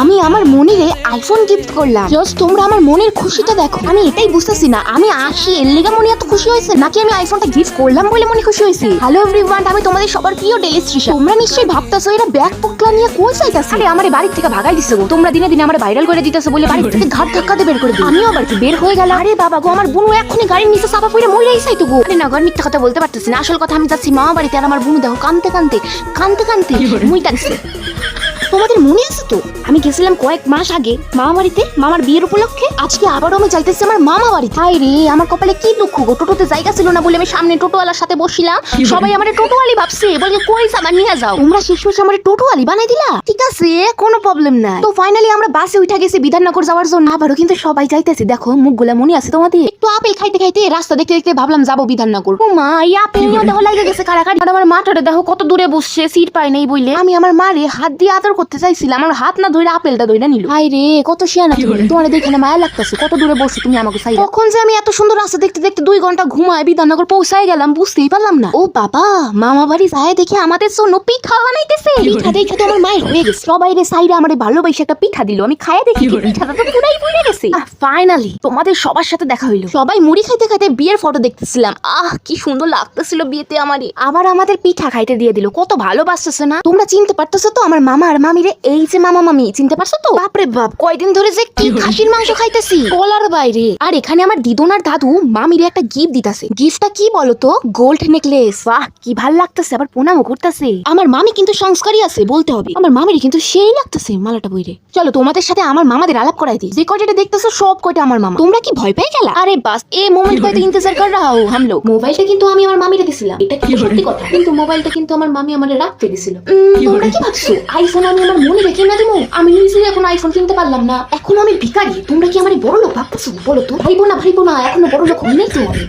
আমি আমার মনিরে iPhone gift করলাম। জাস্ট তোমরা আমার মনের খুশিটা দেখো। আমি এটাই বুঝতেছি না, আমি আসি এর লেগে মনি এত খুশি হয়েছে, নাকি আমি আইফোনটা গিফট করলাম বলে মনি খুশি হয়েছে। হ্যালো এভরিওয়ান, আমি তোমাদের সবার প্রিয় ডেলিস্ট্রিশা। তোমরা নিশ্চয়ই ভাবতেছো এরা ব্যাগ পকলা নিয়ে কই যাইতাছে। আরে আমার বাড়ি থেকে ভাগাই দিছে গো। তোমরা দিনে দিনে আমার ভাইরাল করে দিতেছো বলে বাড়ি থেকে ঘাট ধাক্কা দিয়ে বের করে দিই। আমিও আবার কি বের হয়ে গেলাম। আরে বাবা গো, আমার বোন এখনই গাড়ির নিচে চাপা পড়ে মরেই যাইতো গো। আরে না গো, মিথ্যা কথা বলতে পারতেছি না। আসল কথা, আমি যাচ্ছি মামা বাড়িতে, আর আমার বোন দেখো কানতে কানতে মুইটা দিছে। তোমাদের মনে আছে তো, আমি গেছিলাম কয়েক মাস আগে মামা বাড়িতে মামার বিয়ের উপলক্ষে। আজকে আবারও আমি যাইতেছি আমার মামা বাড়িতে। হাই রে, আমার কপালে কি দুঃখ গো, টোটোতে জায়গা ছিল না বলে আমি সামনে টোটোওয়ালার সাথে বসছিলাম। সবাই আমার টোটোওয়ালি ভাবছে, বলে কই সামান নিয়ে যাও। তোমরা শেষমেশ আমার টোটোওয়ালি বানাই দিলা। ঠিক আছে, কোনো প্রবলেম নাই। তো ফাইনালি আমরা বাসে উঠে গেছি বিধাননগর যাওয়ার জন্য। আবারও কিন্তু সবাই যাইতেছে। দেখো মুখগুলা মনে আছে তোমাদের। একটু আপেল খাইতে খাইতে রাস্তা দেখতে দেখতে ভাবলাম যাবো বিধাননগর। ও মা, এই আপেল নিয়ে দেখো লাগে গেছে কারাকারি। আমার মাটারে দেখো কত দূরে বসছে, সিট পাই নাই বইলে। আমি আমার মারে হাত দিয়ে আদর করতে চাইছিলাম, আমার হাত না ধরে আপেলটা ধরে নিল। হাই রে, কত শিয়ানা তুমি। তোমার দেখে না মায়া লাগতেছে, কত দূরে বসছো তুমি আমাকে চাই। কখন যে আমি এত সুন্দর রাস্তা দেখতে দেখতে 2 ঘন্টা ঘুমায় বিধাননগর পৌঁছায় গেলাম, বুঝতেই পারলাম না। ও বাবা, মামা বাড়ি যায় দেখে আমাদের জন্য পিঠা বানাইতেছে। পিঠা দেখে তো আমার মায়ের হয়ে গেছে। সবাই রে সাইডে আমারে ভালোবাসে একটা পিঠা দিল। আমি খাইয়ে দেখি পিঠাটা তো পুরাই পুড়ে গেছে। ফাইনালি তোমাদের সবার সাথে দেখা হইলো। সবাই মুড়ি খাইতে খাইতে বিয়ের ফটো দেখতেছিলাম। কি সুন্দর লাগতেছিল বিয়েতে আমারে। আবার আমাদের পিঠা খাইতে দিয়ে দিল। কত ভালোবাসতেছে না। তোমরা চিনতে পারতেছো তো আমার মামা আর মামিরে? এই যে মামা মামি, চিনতে পারছো তো? বাপরে বাপ, কয়দিন ধরে যে কি খাসির মাংস খাইতেছি বলার বাইরে। আর এখানে আমার দিদুন আর দাদু মামিরে একটা গিফট দিতাছে। গিফটটা কি বলতো? Gold necklace. বাহ, কি ভাল লাগতেছে। আবার প্রণামও করতেছে। আমার মামি কিন্তু সংস্কারী আছে বলতে হবে। আমার মামিরে কিন্তু সেই লাগতেছে মালাটা বইরে। চলো তোমাদের সাথে আমার মামাদের আলাপ করাই দিই। যে কয়টা দেখতেছো সব কয়টা আমার মামা। তোমরা কি ভয় পেয়ে গেলা? আরে বাস, এই মোমেন্ট কয়তো ইন্তজার কর রাহা হো হাম লোগ। মোবাইলটা কিন্তু আমি আমার মামিরে দিছিলাম, এটা কি সত্যি কথা। কিন্তু মোবাইলটা কিন্তু আমার মামি আমারে রাখতে দিছিল। তোমরা কি ভাবছো আইফোন আমি আমার মনে রেখে না দিমু? আমি নিজেই এখন আইফোন কিনতে পারলাম না, এখন আমি ভিখারি। তোমরা কি আমারে বড় লোক ভাবতেছো? বলো তো, ভাইবো না এখনো বড় লোক হই নাই তো আমি।